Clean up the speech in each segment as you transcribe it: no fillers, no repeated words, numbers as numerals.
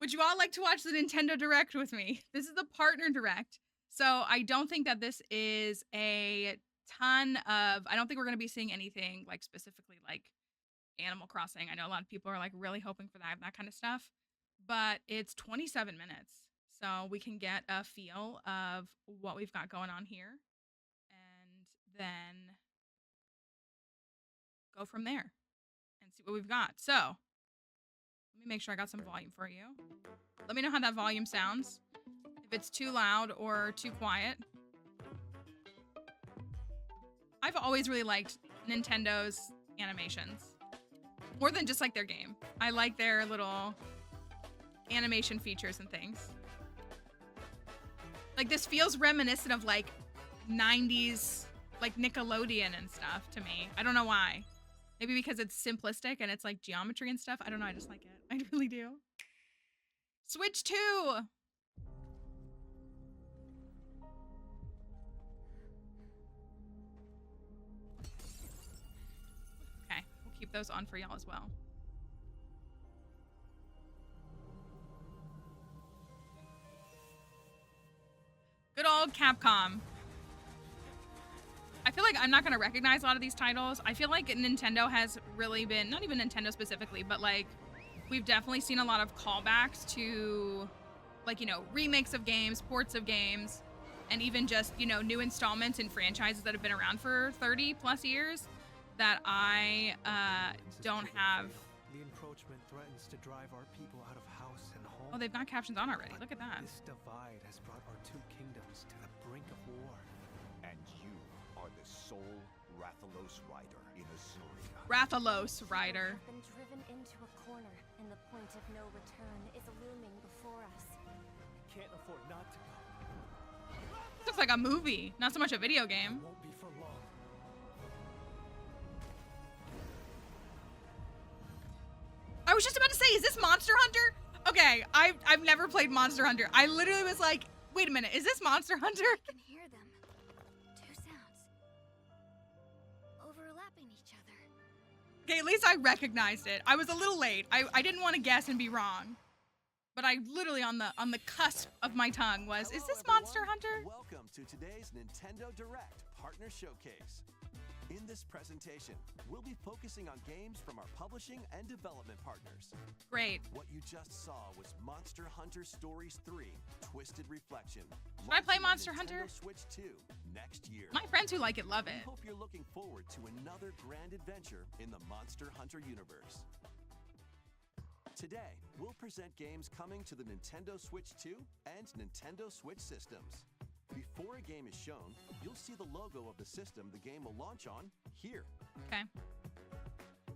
Would you all like to watch the Nintendo Direct with me? This is the partner direct. So I don't think that this is a ton of, I don't think we're going to be seeing anything like specifically like Animal Crossing. I know a lot of people are like really hoping for that kind of stuff, but it's 27 minutes. So we can get a feel of what we've got going on here and then go from there and see what we've got. So let me make sure I got some volume for you. Let me know how that volume sounds. If it's too loud or too quiet. I've always really liked Nintendo's animations. More than just like their game. I like their little animation features and things. Like this feels reminiscent of like 90s like Nickelodeon and stuff to me. I don't know why. Maybe because it's simplistic and it's like geometry and stuff. I don't know. I just like it. I really do. Switch 2. Okay. We'll keep those on for y'all as well. Good old Capcom. I feel like I'm not going to recognize a lot of these titles. I feel like Nintendo has really been, not even Nintendo specifically, but like we've definitely seen a lot of callbacks to like, you know, remakes of games, ports of games, and even just, you know, new installments in franchises that have been around for 30 plus years that I don't have. The encroachment threatens to drive our people out of house and home. Oh, they've got captions on already. Look at that. This divide has brought our two kingdoms to the brink of war. And you are the sole Rathalos rider in Azuria. Rathalos rider. We have been driven into a corner, and the point of no return is looming before us. Can't afford not to go. Looks like a movie, not so much a video game. Won't be for long. I was just about to say, is this Monster Hunter? Okay, I've never played Monster Hunter. I literally was like, wait a minute, is this Monster Hunter? I can hear them. Two sounds. Overlapping each other. Okay, at least I recognized it. I was a little late. I didn't want to guess and be wrong. But I literally on the cusp of my tongue was, is this Monster Hunter? Welcome to today's Nintendo Direct Partner Showcase. In this presentation, we'll be focusing on games from our publishing and development partners. Great. What you just saw was Monster Hunter Stories 3: Twisted Reflection. Should I play launching Monster on Hunter? Nintendo Switch 2 next year. My friends who like it love We it. hope you're looking forward to another grand adventure in the Monster Hunter universe. Today, we'll present games coming to the Nintendo Switch 2 and Nintendo Switch systems. Before a game is shown, you'll see the logo of the system the game will launch on here. Okay.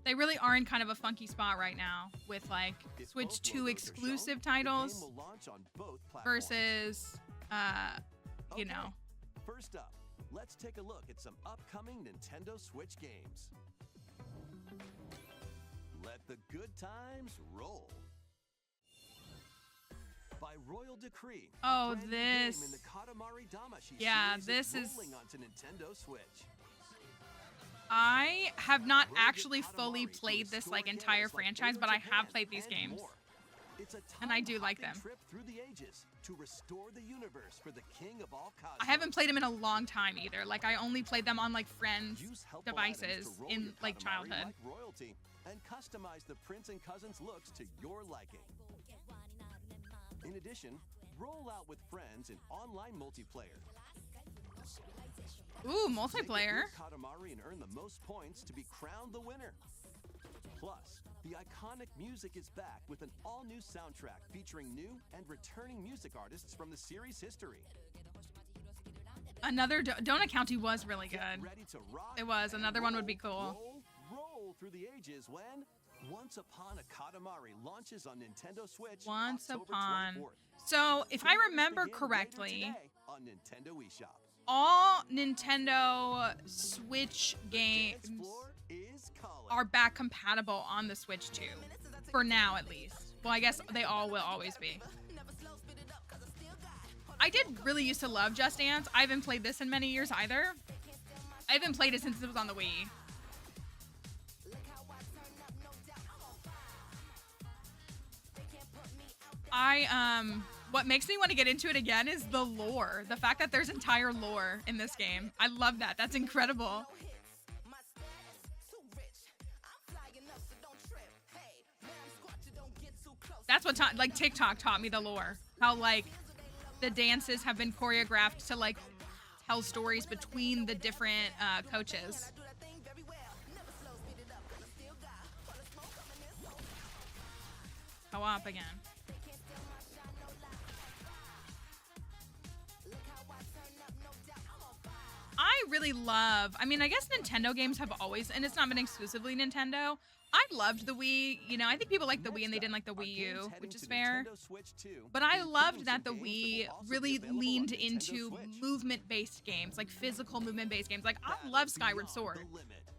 They really are in kind of a funky spot right now with like If Switch both 2 logos are exclusive shown, the titles game will launch on both platforms. versus you Okay, know. First up, let's take a look at some upcoming Nintendo Switch games. Let the good times roll. By royal decree. a Oh, brand new game this. in the Katamari Damacy Yeah, series this is- rolling onto Nintendo Switch. I have not Roll actually Katamari fully to played this explore like games entire like franchise, Fatal but I have Japan played these and games. more. It's a And I do like time-hopping them. Trip through the ages to restore the universe for the king of all cosmos. I haven't played them in a long time either. Like I only played them on like friends' Use helpful items devices to roll in your like Katamari childhood. like royalty and customize the prince and cousins looks to your liking. In addition, roll out with friends in online multiplayer. Ooh, Make multiplayer. a good Katamari and earn the most points to be crowned the winner. Plus, the iconic music is back with an all-new soundtrack featuring new and returning music artists from the series history. Another Donut County was really Get good. ready to rock It was. and Another one would be roll, cool. Roll through the ages when Once Upon a Katamari launches on Nintendo Switch. Once October upon. 24th. So if I Pre-orders remember begin later correctly, today on Nintendo eShop. all Nintendo Switch games Dance floor is calling. are back compatible on the Switch 2. For now, at least. Well, I guess they all will always be. I did really used to love Just Dance. I haven't played this in many years either. I haven't played it since it was on the Wii. What makes me want to get into it again is the lore. The fact that there's entire lore in this game. I love that. That's incredible. That's what like TikTok taught me the lore. How like the dances have been choreographed to like tell stories between the different coaches. Co-op again. I really love, I mean, I guess Nintendo games have always, and it's not been exclusively Nintendo. I loved the Wii. You know, I think people like the Wii and they didn't like the Wii U, which is fair. But I loved that the Wii really leaned into movement-based games, like physical movement-based games. Like, I love Skyward Sword,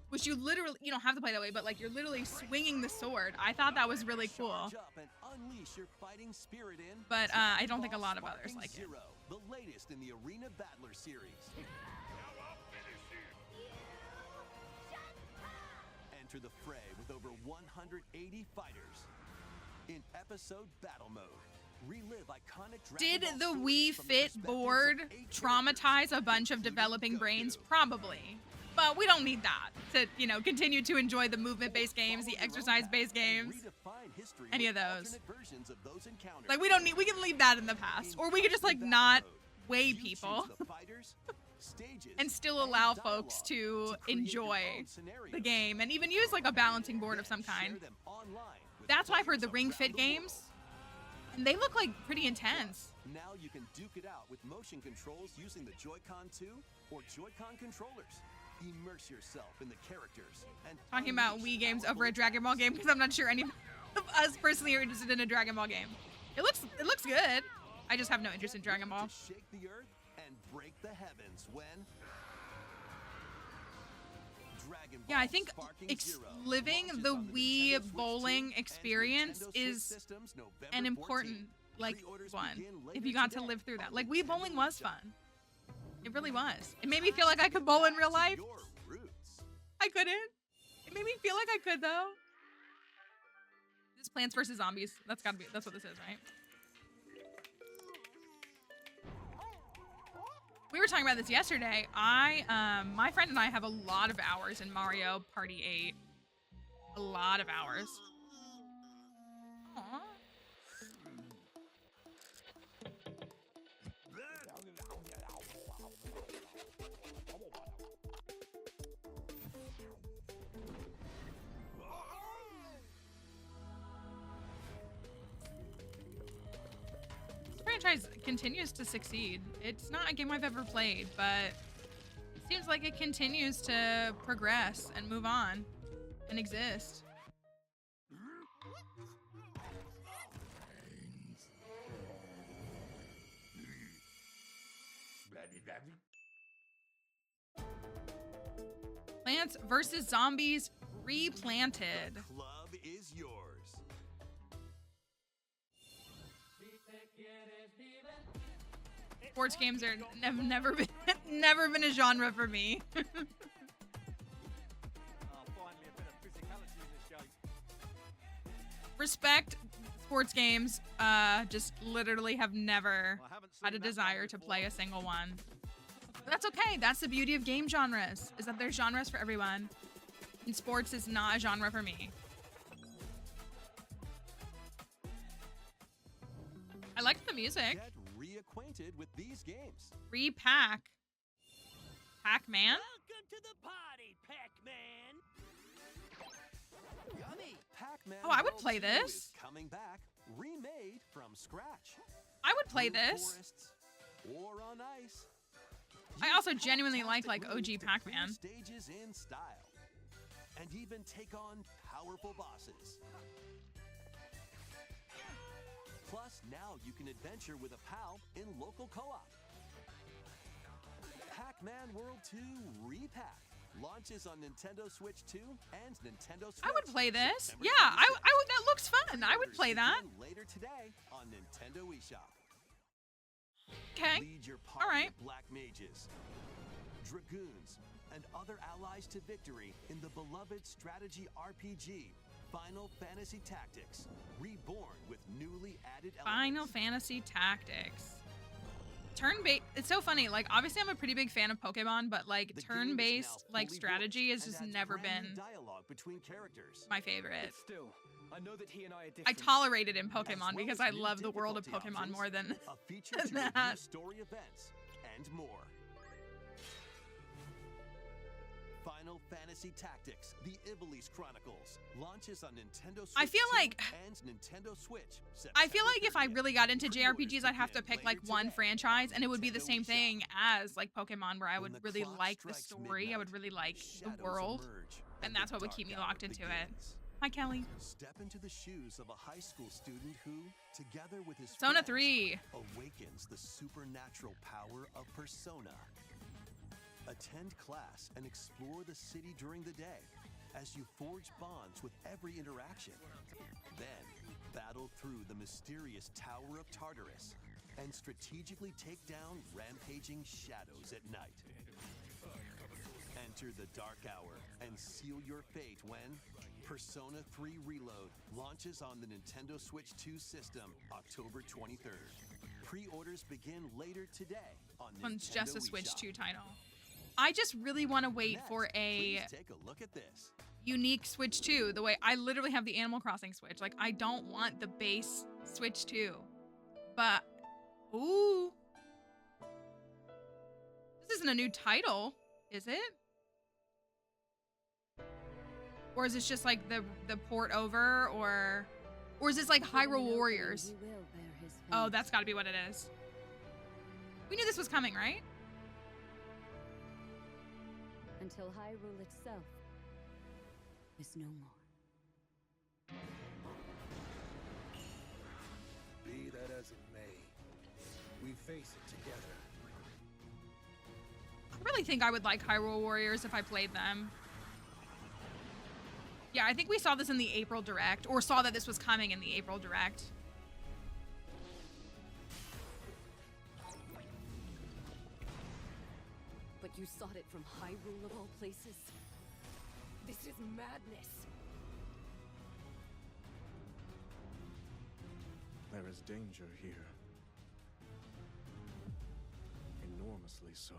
which you literally, you don't have to play that way, but like you're literally swinging the sword. I thought that was really cool. But I don't think a lot of others like it. The latest in the Arena Battler series. Enter the fray with over 180 fighters. In episode battle mode, relive iconic Did the Wii Fit board traumatize a bunch of developing brains? Probably. But we don't need that to, you know, continue to enjoy the movement-based games, the exercise-based games, any of those. Like, we don't need, we can leave that in the past. Or we could just, like, not weigh people and still allow folks to enjoy the game and even use, like, a balancing board of some kind. That's why I've heard the Ring Fit games, and they look, like, pretty intense. Now you can duke it out with motion controls using the Joy-Con 2 or Joy-Con controllers. Immerse yourself in the characters and talking about Wii games over a Dragon Ball game because I'm not sure any of us personally are interested in a Dragon Ball game. It looks good. I just have no interest in Dragon Ball. Shake the earth and break the heavens when Dragon Ball Yeah, I think Zero living launches the on Wii Nintendo Switch 2 bowling and experience Nintendo Switch is systems November an important 14th. like Pre-orders one. begin If later you got to today live through that, on like Wii Nintendo bowling was eShop. fun. It really was. It made me feel like I could bowl in real life. Your roots. I couldn't. It made me feel like I could though. This Plants vs Zombies. That's what this is, right? We were talking about this yesterday. My friend and I have a lot of hours in Mario Party 8. A lot of hours. Aww. Franchise continues to succeed. It's not a game I've ever played, but it seems like it continues to progress and move on and exist. Plants vs. Zombies replanted. The club is yours. Sports games have never been a genre for me. Respect sports games. Just literally have never had a desire to play a single one. But that's okay. That's the beauty of game genres, is that there's genres for everyone. And sports is not a genre for me. I like the music. Get reacquainted with these games. Repack. Pac-Man? Welcome to the party, Pac-Man. Yummy. Pac-Man Oh, I would World play 2 this. is coming back, remade from scratch. I would play Through this. forests or on ice. I Use also genuinely like fantastic OG moves to Pac-Man. clear stages in style, and even take on powerful bosses. Plus, now you can adventure with a pal in local co-op. Pac-Man World 2 Repack launches on Nintendo Switch 2 and Nintendo Switch. I would play this. September Yeah, I 26th. would. That looks fun. I would Pre-orders play that. begin later today on Nintendo eShop. Okay. Lead your party All right. of black mages, dragoons, and other allies to victory in the beloved strategy RPG Final Fantasy Tactics, reborn with newly added Final elements. Fantasy Tactics. Turn-based. It's so funny. Like, obviously, I'm a pretty big fan of Pokemon, but like The game is turn-based now like fully strategy has voiced and just adds never brand new been dialogue between characters. my favorite. But still, I know that he and I are I different. tolerate it in As Pokemon well because as I new love the world of difficulty Pokemon options, more than a feature to review that. story events, and more. Final Fantasy Tactics: The Ivalice Chronicles launches on Nintendo Switch I feel 2 like- and Nintendo Switch. I feel September like if I 30th. really got into Pre-orders JRPGs, I'd have to begin pick like later one today franchise, on and it would be the Nintendo same eShop. thing as like Pokemon, where I When would the really clock like the strikes story. I midnight, would really like the shadows world, emerge, and the that's what would dark keep me hour locked into it. begins. Hi, Kelly. Step into the shoes of a high school student who, together with his Persona friends, 3. awakens the supernatural power of Persona. Attend class and explore the city during the day as you forge bonds with every interaction. Then, battle through the mysterious Tower of Tartarus and strategically take down rampaging shadows at night. Enter the dark hour and seal your fate when Persona 3 Reload launches on the Nintendo Switch 2 system October 23rd. Pre-orders begin later today on One's Nintendo just a Switch eShop. 2 title. I just really want to wait Next, for a please take a look at this. unique Switch 2. The way I literally have the Animal Crossing Switch. Like, I don't want the base Switch 2. But, ooh. This isn't a new title, is it? Or is this just like the port over, or is this like Hyrule Warriors? Oh, that's got to be what it is. We knew this was coming, right? Until Hyrule itself is no more. Be that as it may, we face it together. I really think I would like Hyrule Warriors if I played them. Yeah, I think we saw this in the April Direct, or saw that this was coming in the April Direct. But you sought it from Hyrule of all places? This is madness. There is danger here. Enormously so.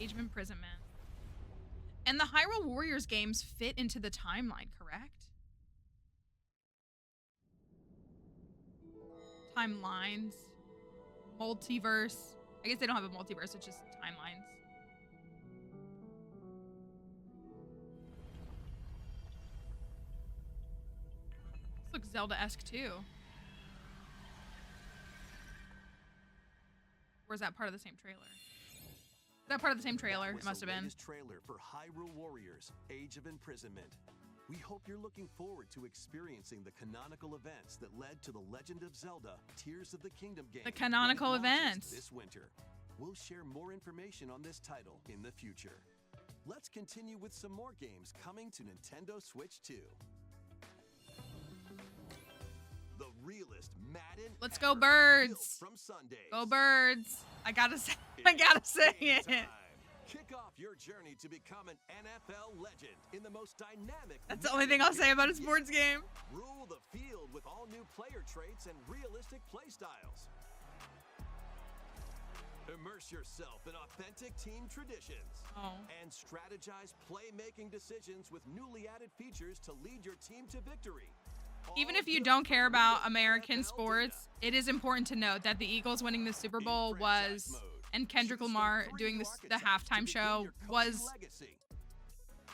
Age of Imprisonment. And the Hyrule Warriors games fit into the timeline, correct? Timelines. Multiverse. I guess they don't have a multiverse, it's just timelines. This looks Zelda-esque too. Or is that part of the same trailer? Is that part of the same trailer? That was It must the have been. latest trailer for Hyrule Warriors: Age of Imprisonment. We hope you're looking forward to experiencing the canonical events that led to the Legend of Zelda: Tears of the Kingdom game. The canonical when it launches events. this winter. We'll share more information on this title in the future. Let's continue with some more games coming to Nintendo Switch 2. The realest Madden. Let's go ever, Birds. built from Sundays. Go Birds. I gotta say, I gotta say Game it. time. Kick off your journey to become an NFL legend in the most dynamic. That's the only thing I'll say about a sports game. Rule the field with all new player traits and realistic play styles. Immerse yourself in authentic team traditions. Oh. And strategize playmaking decisions with newly added features to lead your team to victory. Even All if you built don't care on about real American NFL sports, data. it is important to note that the Eagles winning the Super Bowl In franchise was, mode, and Kendrick choose from Lamar 3 doing new the archetypes to halftime begin show your coaching was legacy.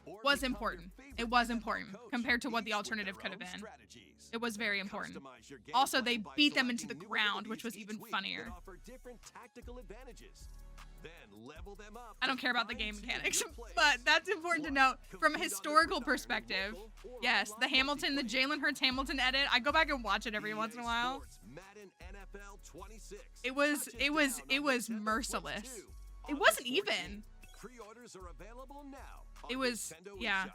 Or was become your important. favorite It was NFL important coach, compared to what the each with alternative their could have own been. strategies. It was very important. Customize your game Also, plan they by beat them into the selecting new ground, which was abilities even each week funnier. that offer different tactical advantages. Then level them up I to don't care about the game fine-tune mechanics, your plays. but that's important to note Plus, from a compete on historical the gridiron, perspective. local, or Yes, the online Hamilton, the multiplayer. Jalen Hurts Hamilton edit. I go back and watch it every once in a EA while. Sports Madden NFL 26 It was touches it was down it on was Nintendo Switch merciless. 2 It August wasn't 14th. even. Pre-orders are available now. It on was Nintendo yeah. eShop.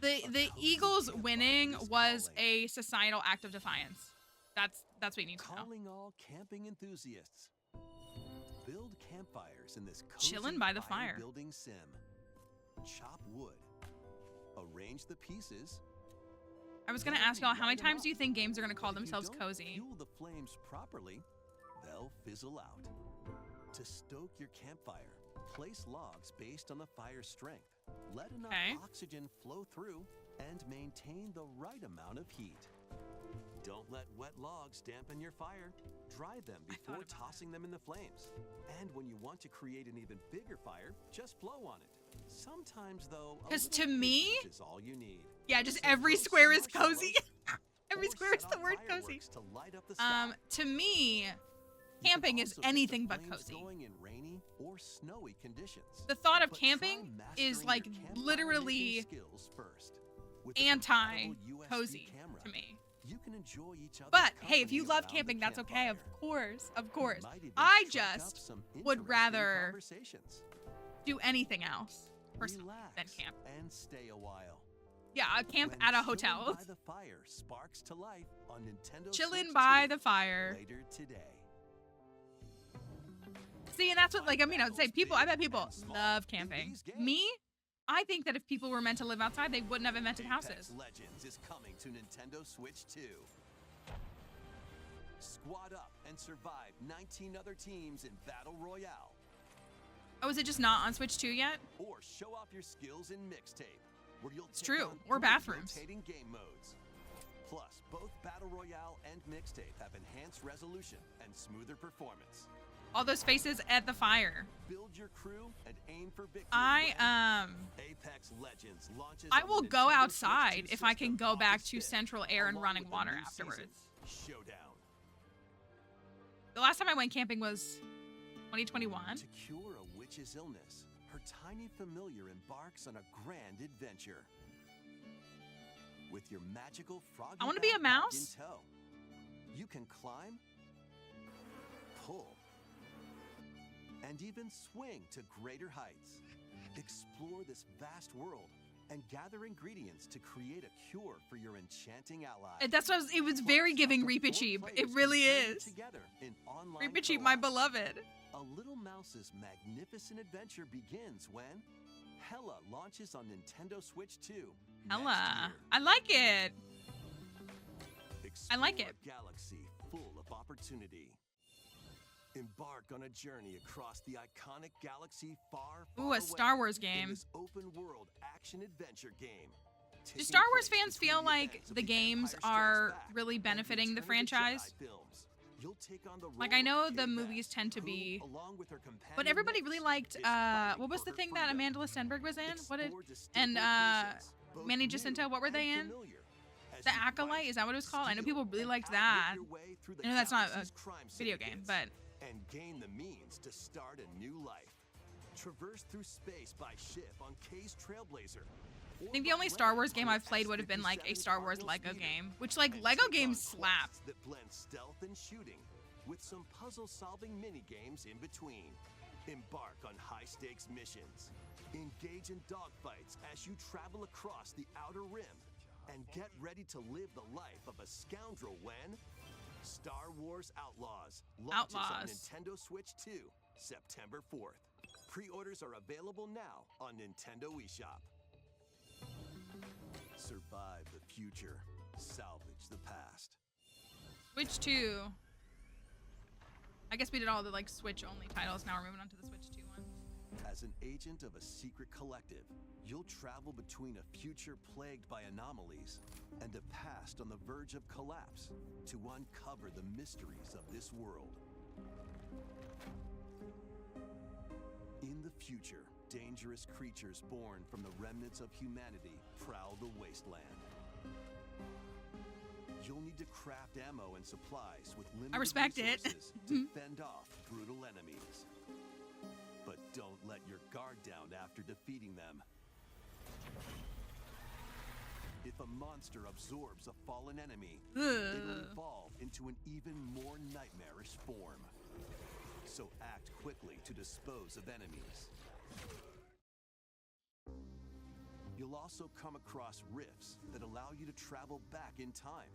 The Eagles winning was a societal act of defiance. That's what you need to know. Calling all camping enthusiasts. Build campfires in this cozy Chillin' by the fire. building sim. Chop wood, arrange the pieces. I was gonna ask y'all, how many times do you think games are gonna call themselves cozy? Fuel the flames properly, they'll fizzle out. To stoke your campfire, place logs based on the fire's strength. Let enough oxygen flow through and maintain the right amount of heat. Don't let wet logs dampen your fire. Dry them before tossing them in the flames. And when you want to create an even bigger fire, just blow on it. Sometimes, though, because to me, is all you need. Yeah, just every square is cozy. Every square is the word cozy. To me, camping is anything but cozy. In rainy or snowy conditions. The thought of camping is like literally anti-cozy to me. You can enjoy each other's but hey, if you love camping, that's okay. Of course. I just would rather do anything else personally than camp. And stay a while. Yeah, camp at a hotel. By the fire sparks to life on Nintendo Chilling Switch by 2 the fire. Later today. See, and that's what, like, I mean, I would say I bet people love camping. Me, I think that if people were meant to live outside, they wouldn't have invented houses. Legends is coming to Nintendo Switch 2. Squad up and survive 19 other teams in Battle Royale. Oh, is it just not on Switch 2 yet? Or show off your skills in Mixtape, where you'll it's true. Or bathrooms. Rotating game modes. Plus, both Battle Royale and Mixtape have enhanced resolution and smoother performance. All those faces at the fire. Build your crew and aim for victory. Apex Legends launches. I will go outside if I can go back to central air and running water afterwards. Showdown. The last time I went camping was 2021. To cure a witch's illness, her tiny familiar embarks on a grand adventure. With your magical froggy I want to be a mouse. In tow. You can climb, pull, and even swing to greater heights. Explore this vast world and gather ingredients to create a cure for your enchanting allies. That's what it was very giving Reapacheep. It really is. Reapacheep, my beloved. A little mouse's magnificent adventure begins when Hella launches on Nintendo Switch 2. Hella. I like it. I like it. A galaxy full of opportunity. Embark on a journey across the iconic galaxy far, far away. Ooh, a Star Wars game. In this open world action adventure game. Do Star Wars fans feel like the games are really benefiting the franchise? Like, I know the movies tend to be, but everybody really liked, what was the thing that Amanda Stenberg was in? Manny Jacinto, what were they in? The Acolyte, is that what it was called? I know people really liked that. I know that's not a video game, but... And gain the means to start a new life. Traverse through space by ship on K's Trailblazer. I think the only Star Wars game I've played would have been like a Star Wars Lego game, which like Lego games slap. That blend stealth and shooting with some puzzle-solving mini games in between. Embark on high-stakes missions. Engage in dogfights as you travel across the Outer Rim, and get ready to live the life of a scoundrel when Star Wars Outlaws launches on Nintendo Switch 2, September 4th. Pre-orders are available now on Nintendo eShop. Survive the future. Salvage the past. Switch 2. I guess we did all the like Switch only titles. Now we're moving on to the Switch 2 ones. As an agent of a secret collective, you'll travel between a future plagued by anomalies and a past on the verge of collapse to uncover the mysteries of this world. In the future, dangerous creatures born from the remnants of humanity prowl the wasteland. You'll need to craft ammo and supplies with limited resources to fend off brutal enemies. But don't let your guard down after defeating them. If a monster absorbs a fallen enemy, it'll evolve into an even more nightmarish form. So act quickly to dispose of enemies. You'll also come across rifts that allow you to travel back in time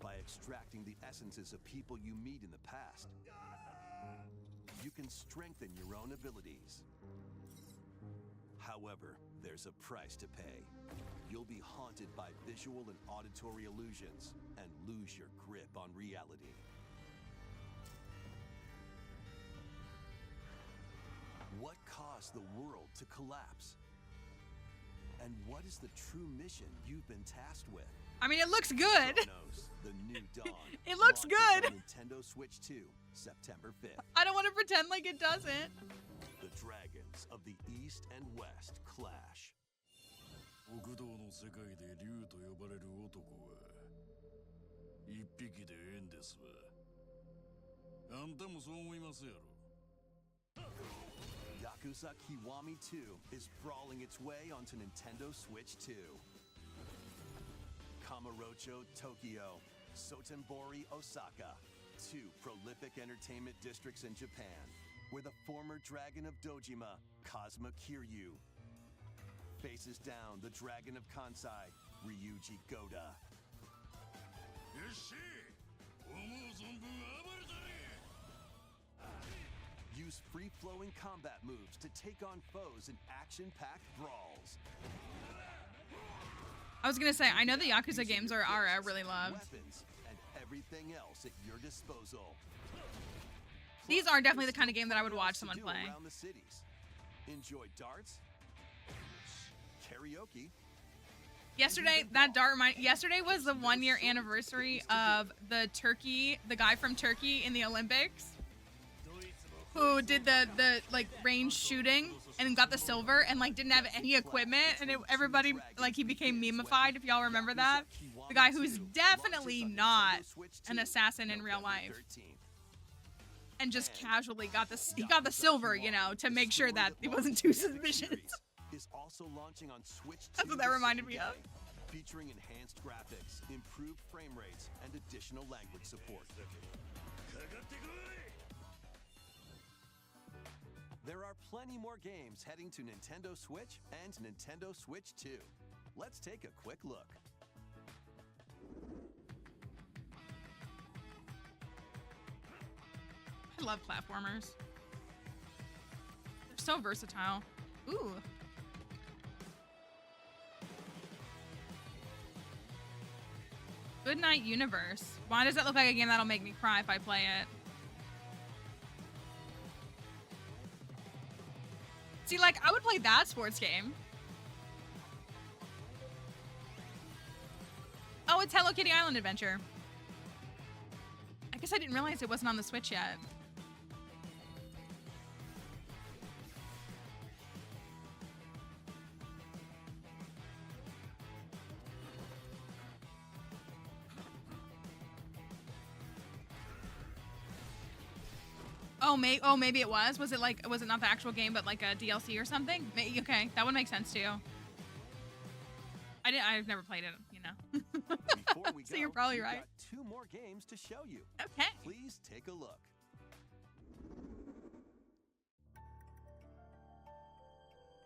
by extracting the essences of people you meet in the past. You can strengthen your own abilities. However, there's a price to pay. You'll be haunted by visual and auditory illusions and lose your grip on reality. What caused the world to collapse? And what is the true mission you've been tasked with? I mean, it looks good. Chronos, the New Dawn. It looks launches good. on Nintendo Switch 2, September 5th. I don't want to pretend like it doesn't. The dragons of the East and West clash. 北道の世界で竜と呼ばれる男は一匹でええんですわ。あんたもそう思いますやろ。Yakuza Kiwami 2 is brawling its way onto Nintendo Switch 2. Kamurocho, Tokyo, Sotenbori, Osaka, two prolific entertainment districts in Japan, where the former dragon of Dojima, Kazuma Kiryu, faces down the dragon of Kansai, Ryuji Goda. よっしゃ、思う存分暴れたれ。 Use free-flowing combat moves to take on foes in action-packed brawls. I was gonna say, I know the Yakuza games are really loved. Weapons and everything else at your disposal. These are definitely the kind of game that I would watch someone play. Around the cities. Enjoy darts, karaoke. Yesterday was the 1-year anniversary of the guy from Turkey in the Olympics, who did the like range shooting and got the silver and like didn't have any equipment, and everybody like he became memeified, if y'all remember that. The guy who's definitely not an assassin in real life, and just casually got the silver, you know, to make sure that it wasn't too suspicious. Is also launching on Switch 2. That's what that reminded me of. Featuring enhanced graphics, improved frame rates, and additional language support. There are plenty more games heading to Nintendo Switch and Nintendo Switch 2. Let's take a quick look. I love platformers. They're so versatile. Ooh. Good Night Universe. Why does that look like a game that'll make me cry if I play it? See, like, I would play that sports game. Oh, it's Hello Kitty Island Adventure. I guess I didn't realize it wasn't on the Switch yet. Oh, maybe it was. Was it not the actual game, but like a DLC or something? Okay, that would make sense too. I've never played it, you know. Before we So go, you're probably we've right. got 2 more games to show you. Okay. Please take a look.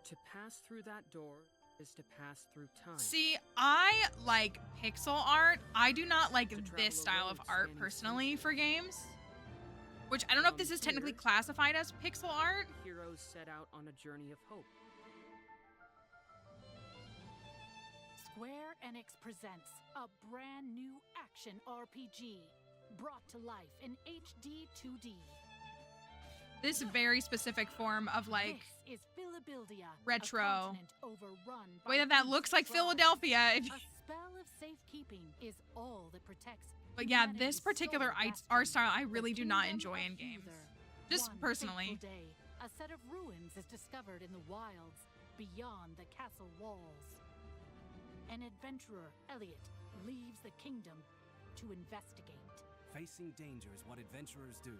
To pass through that door is to pass through time. See, I like pixel art. I do not like this style of art personally for games. Which I don't know if this is technically classified as pixel art. Heroes set out on a journey of hope. Square Enix presents a brand new action RPG brought to life in HD 2D. This very specific form of like This is Philadelphia, retro. a continent overrun The way by that looks like beasts of Philadelphia. A spell of safekeeping is all that protects. But yeah, humanity's this particular sole art style I bastion, really the do not Kingdom enjoy of in games. Heather. Just One personally. fateful day, a set of ruins is discovered in the wilds beyond the castle walls. An adventurer, Elliot, leaves the kingdom to investigate. Facing danger is what adventurers do.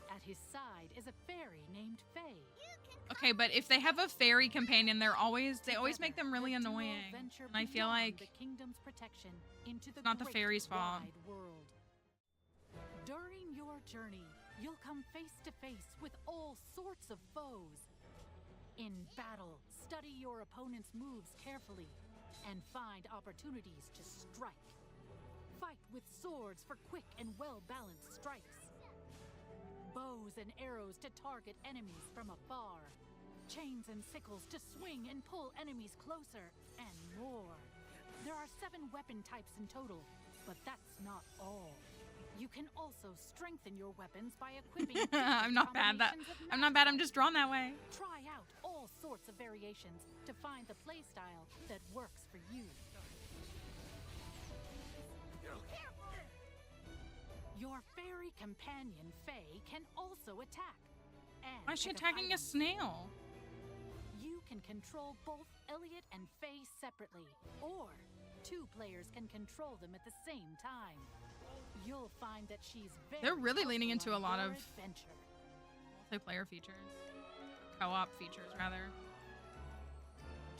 At his side is a fairy named Faye. Okay, but if they have a fairy companion, they always make them really annoying. And I feel like the kingdom's protection into the it's not the great fairy's fault. wide world. During your journey, you'll come face to face with all sorts of foes. In battle, study your opponent's moves carefully and find opportunities to strike. Fight with swords for quick and well-balanced strikes. Bows and arrows to target enemies from afar. chains and sickles to swing and pull enemies closer, and more. There are 7 weapon types in total, but that's not all. You can also strengthen your weapons by equipping I'm not bad. I'm not bad. I'm just drawn that way. Try out all sorts of variations to find the playstyle that works for you. Your fairy companion, Faye, can also attack. And why is she pick up attacking a items. snail? You can control both Elliot and Faye separately, or 2 players can control them at the same time. You'll find that she's very They're really leaning into a lot of adventure. multiplayer features. Co-op features, rather.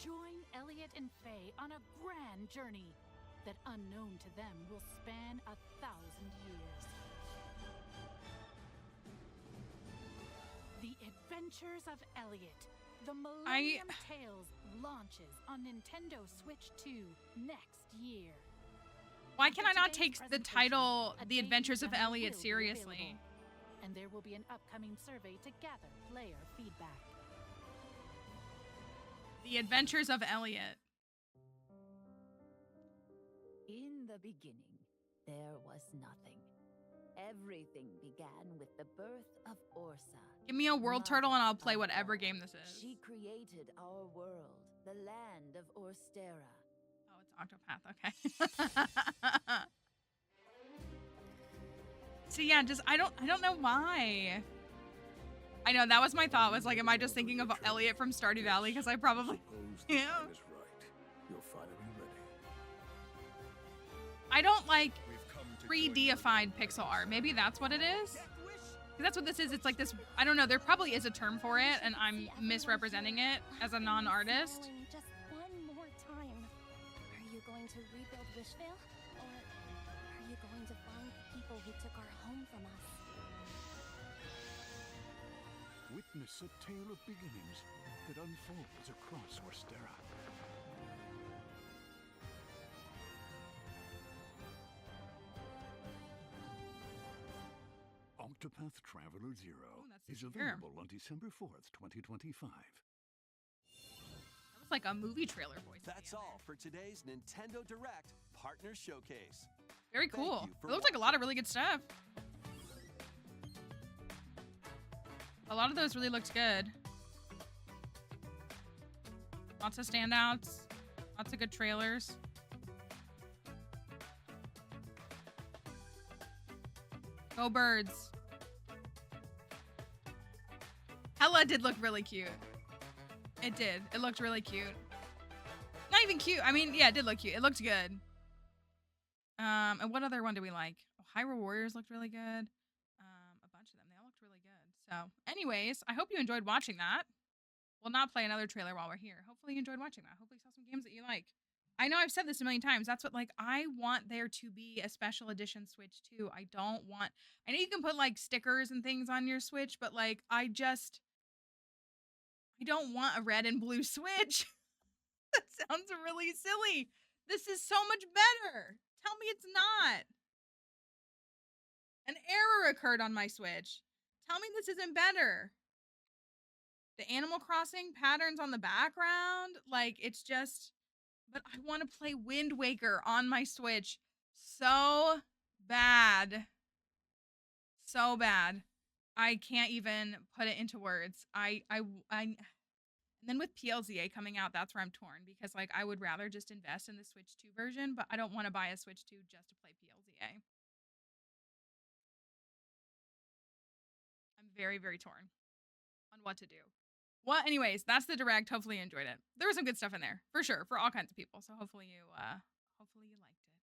Join Elliot and Faye on a grand journey that, unknown to them, will span 1,000 years. The Adventures of Elliot, the Millennium Tales, launches on Nintendo Switch 2 next year. Why can I not take the title, The Adventures of Elliot, seriously? And there will be an upcoming survey to gather player feedback. The Adventures of Elliot. In the beginning, there was nothing. Everything began with the birth of Ursa. Give me a world turtle and I'll play whatever game this is. She created our world, the land of Orstera. Oh, it's Octopath. Okay. So yeah, just I don't know why. I know that was my thought. Was like, am I just thinking of Elliot from Stardew Valley? Because I probably am. You're finally ready. I don't like 3D-ified pixel art. Maybe that's what it is. That's what this is. It's like this. I don't know. There probably is a term for it, and I'm misrepresenting it as a non-artist. Just one more time. Are you going to rebuild Wishvale, or are you going to find the people who took our home from us? Witness a tale of beginnings that unfolds across Orstera. Octopath Traveler 0 is available on December 4th, 2025. That was like a movie trailer voice. That's all for today's Nintendo Direct Partner Showcase. Very cool. It looks like a lot of really good stuff. A lot of those really looked good. Lots of standouts. Lots of good trailers. Go Birds. Hella did look really cute. It did. It looked really cute. Not even cute. I mean, yeah, it did look cute. It looked good. And what other one do we like? Oh, Hyrule Warriors looked really good. A bunch of them. They all looked really good. So, anyways, I hope you enjoyed watching that. We'll not play another trailer while we're here. Hopefully you enjoyed watching that. Hopefully you saw some games that you like. I know I've said this a million times. That's what, like, I want there to be a special edition Switch too. I don't want... I know you can put, like, stickers and things on your Switch, but, like, I don't want a red and blue Switch. That sounds really silly. This is so much better. Tell me it's not. An error occurred on my Switch. Tell me this isn't better. The Animal Crossing patterns on the background, like, it's just... But I want to play Wind Waker on my Switch so bad. So bad. I can't even put it into words. And then with PLZA coming out, that's where I'm torn, because, like, I would rather just invest in the Switch 2 version, but I don't want to buy a Switch 2 just to play PLZA. I'm very, very torn on what to do. Well, anyways, that's the Direct. Hopefully you enjoyed it. There was some good stuff in there, for sure, for all kinds of people. So hopefully you liked it.